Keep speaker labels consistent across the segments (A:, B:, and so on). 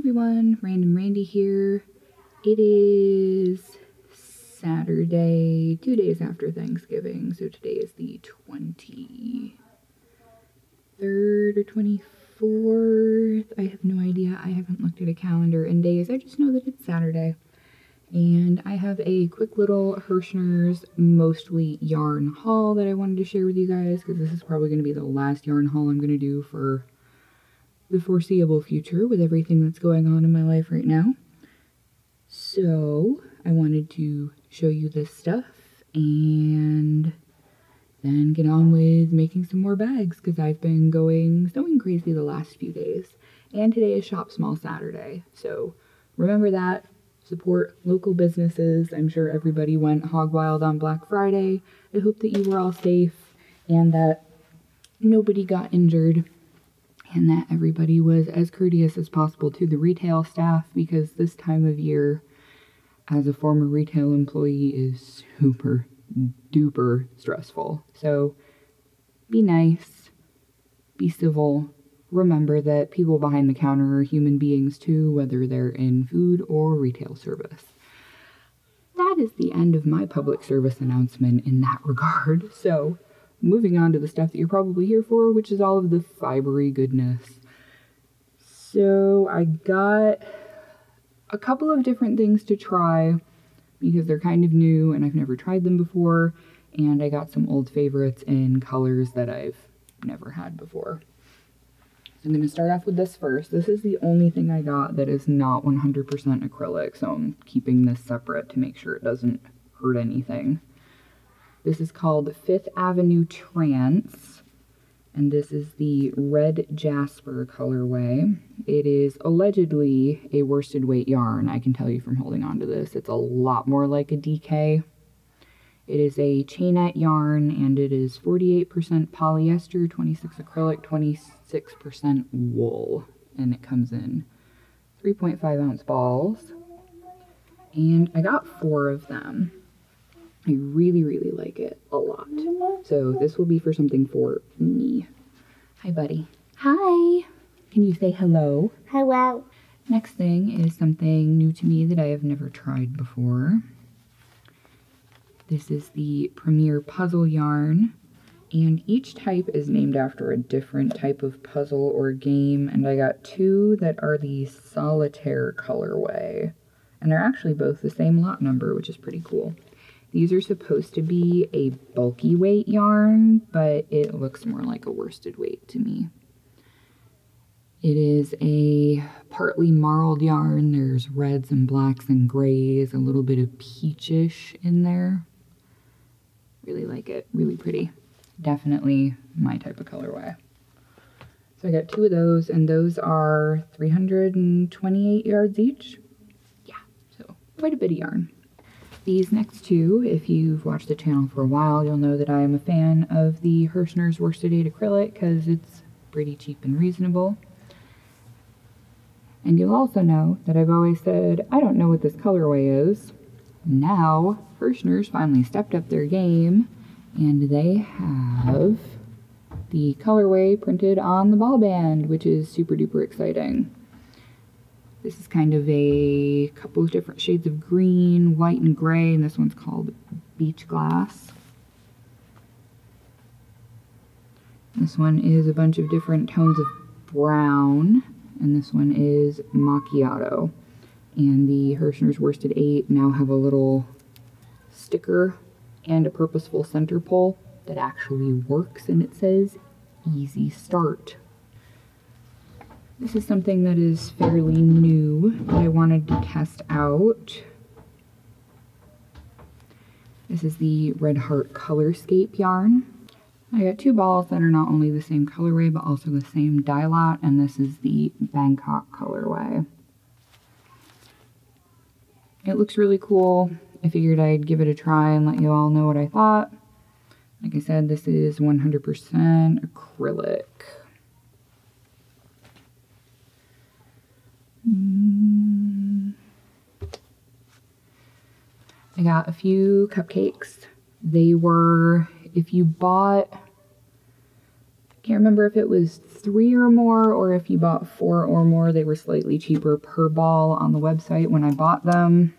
A: everyone, Random Randy here. It is Saturday, 2 days after Thanksgiving, so today is the 23rd or 24th. I have no idea. I haven't looked at a calendar in days. I just know that it's Saturday. And I have a quick little Herrschners mostly yarn haul that I wanted to share with you guys, because this is probably going to be the last yarn haul I'm going to do for the foreseeable future with everything that's going on in my life right now. So I wanted to show you this stuff and then get on with making some more bags, because I've been going sewing crazy the last few days. And today is Shop Small Saturday, so remember that. Support local businesses. I'm sure everybody went hog wild on Black Friday. I hope that you were all safe and that nobody got injured, and that everybody was as courteous as possible to the retail staff, because this time of year, as a former retail employee, is super duper stressful. So be nice, be civil. Remember that people behind the counter are human beings too, whether they're in food or retail service. That is the end of my public service announcement in that regard. So moving on to the stuff that you're probably here for, which is all of the fibery goodness. So I got a couple of different things to try because they're kind of new and I've never tried them before, and I got some old favorites in colors that I've never had before. So I'm going to start off with this first. This is the only thing I got that is not 100% acrylic, so I'm keeping this separate to make sure it doesn't hurt anything. This is called Fifth Avenue Trance, and this is the Red Jasper colorway. It is allegedly a worsted weight yarn. I can tell you from holding on to this, it's a lot more like a DK. It is a chainette yarn, and it is 48% polyester, 26 acrylic, 26% wool, and it comes in 3.5 ounce balls, and I got 4 of them. I really, really like it a lot. So this will be for something for me. Hi, buddy. Hi. Can you say hello?
B: Hello.
A: Next thing is something new to me that I have never tried before. This is the Premier Puzzle yarn, and each type is named after a different type of puzzle or game, and I got 2 that are the Solitaire colorway, and they're actually both the same lot number, which is pretty cool. These are supposed to be a bulky weight yarn, but it looks more like a worsted weight to me. It is a partly marled yarn. There's reds and blacks and grays, a little bit of peachish in there. Really like it, really pretty. Definitely my type of colorway. So I got 2 of those, and those are 328 yards each. Yeah, so quite a bit of yarn. These next 2, if you've watched the channel for a while, you'll know that I am a fan of the Herrschners worsted weight acrylic because it's pretty cheap and reasonable. And you'll also know that I've always said, I don't know what this colorway is. Now, Herrschners finally stepped up their game, and they have the colorway printed on the ball band, which is super duper exciting. This is kind of a couple of different shades of green, white, and gray, and this one's called Beach Glass. This one is a bunch of different tones of brown, and this one is Macchiato. And the Herrschners Worsted 8 now have a little sticker and a purposeful center pull that actually works, and it says Easy Start. This is something that is fairly new that I wanted to test out. This is the Red Heart Colorscape yarn. I got 2 balls that are not only the same colorway but also the same dye lot, and this is the Bangkok colorway. It looks really cool. I figured I'd give it a try and let you all know what I thought. Like I said, this is 100% acrylic. I got a few cupcakes. They were, if you bought, I Can't remember if it was 3 or more, or if you bought 4 or more. They were slightly cheaper per ball on the website when I bought them.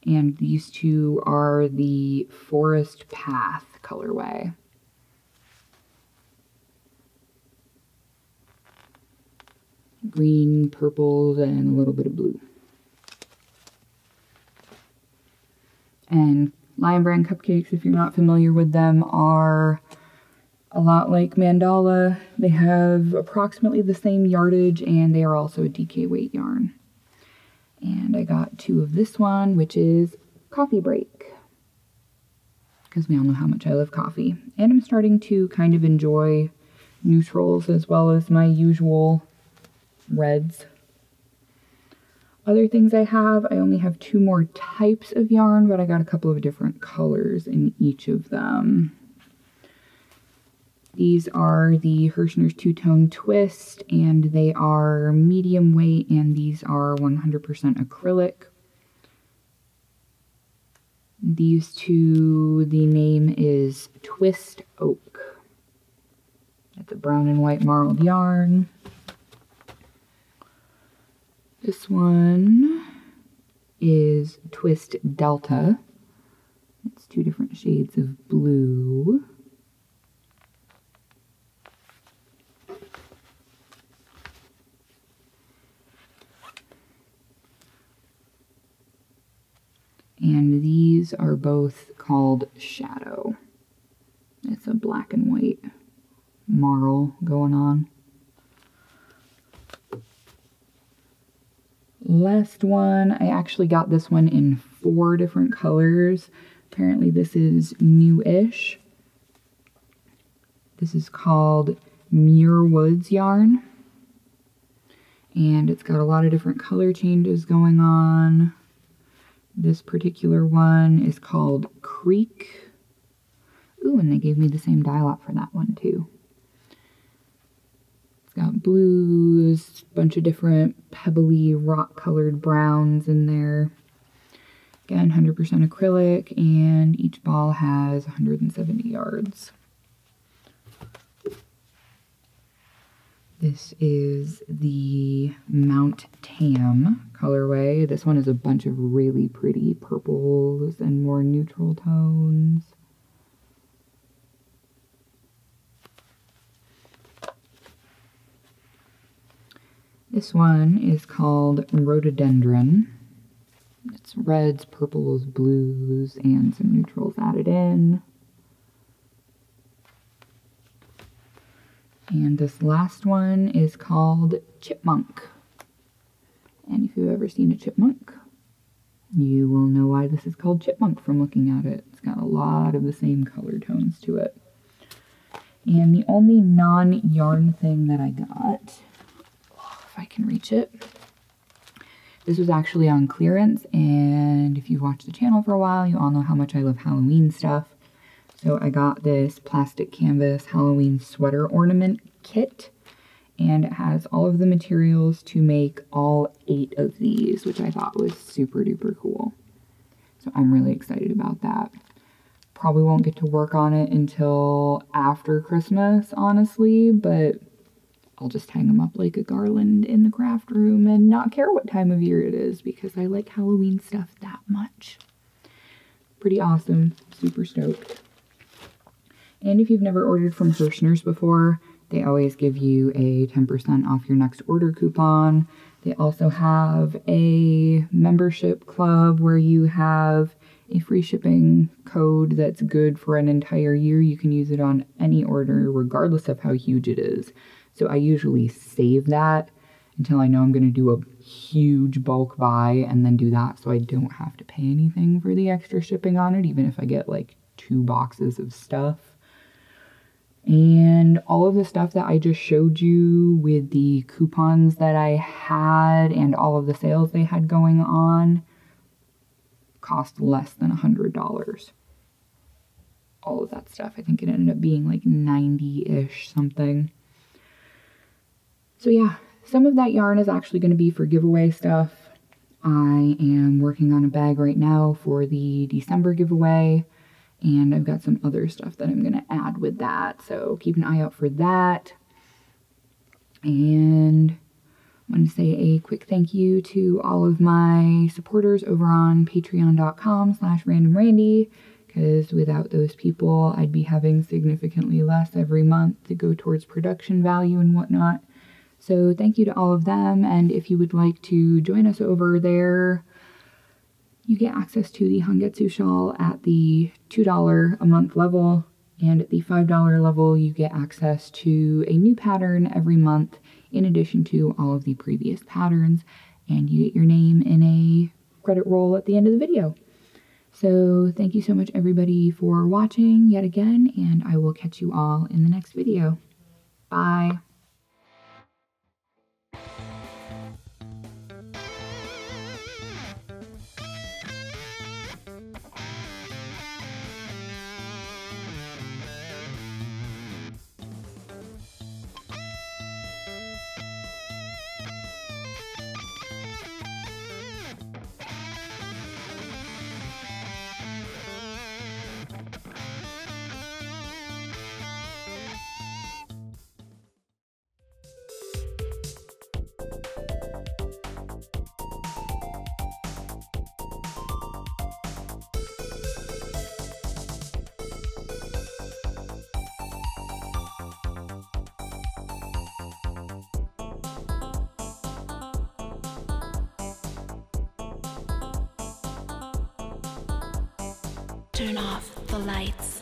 A: And these two are the Forest Path colorway. Green, purple, and a little bit of blue. And Lion Brand Cupcakes, if you're not familiar with them, are a lot like Mandala. They have approximately the same yardage, and they are also a DK weight yarn. And I got 2 of this one, which is Coffee Break, because we all know how much I love coffee. And I'm starting to kind of enjoy neutrals as well as my usual reds. Other things I only have 2 more types of yarn, but I got a couple of different colors in each of them. These are the Herrschners two-tone twist, and they are medium weight, and these are 100% acrylic. These two, the name is Twist Oak. It's a brown and white marled yarn. This one is Twist Delta. It's 2 different shades of blue. And these are both called Shadow. It's a black and white marl going on. Last one, I actually got this one in 4 different colors. Apparently this is new-ish. This is called Muir Woods yarn. And it's got a lot of different color changes going on. This particular one is called Creek. Ooh, and they gave me the same dye lot for that one too. It's got blues, a bunch of different pebbly rock colored browns in there. Again, 100% acrylic, and each ball has 170 yards. This is the Mount Tam colorway. This one is a bunch of really pretty purples and more neutral tones. This one is called Rhododendron. It's reds, purples, blues, and some neutrals added in. And this last one is called Chipmunk. And if you've ever seen a chipmunk, you will know why this is called Chipmunk from looking at it. It's got a lot of the same color tones to it. And the only non-yarn thing that I got, if I can reach it, this was actually on clearance, and if you've watched the channel for a while, you all know how much I love Halloween stuff. So I got this plastic canvas Halloween sweater ornament kit, and it has all of the materials to make all 8 of these, which I thought was super duper cool. So I'm really excited about that. Probably won't get to work on it until after Christmas, honestly, but I'll just hang them up like a garland in the craft room and not care what time of year it is, because I like Halloween stuff that much. Pretty awesome. Super stoked. And if you've never ordered from Herrschners before, they always give you a 10% off your next order coupon. They also have a membership club where you have a free shipping code that's good for an entire year. You can use it on any order, regardless of how huge it is. So I usually save that until I know I'm going to do a huge bulk buy and then do that, so I don't have to pay anything for the extra shipping on it, even if I get like 2 boxes of stuff. And all of the stuff that I just showed you with the coupons that I had and all of the sales they had going on cost less than $100. All of that stuff. I think it ended up being like 90-ish something. So yeah, some of that yarn is actually going to be for giveaway stuff. I am working on a bag right now for the December giveaway. And I've got some other stuff that I'm going to add with that, so keep an eye out for that. And I want to say a quick thank you to all of my supporters over on patreon.com/randomrandy, because without those people, I'd be having significantly less every month to go towards production value and whatnot. So thank you to all of them, and if you would like to join us over there, you get access to the Hangetsu shawl at the $2 a month level, and at the $5 level you get access to a new pattern every month in addition to all of the previous patterns, and you get your name in a credit roll at the end of the video. So thank you so much everybody for watching yet again, and I will catch you all in the next video. Bye!
B: Turn off the lights.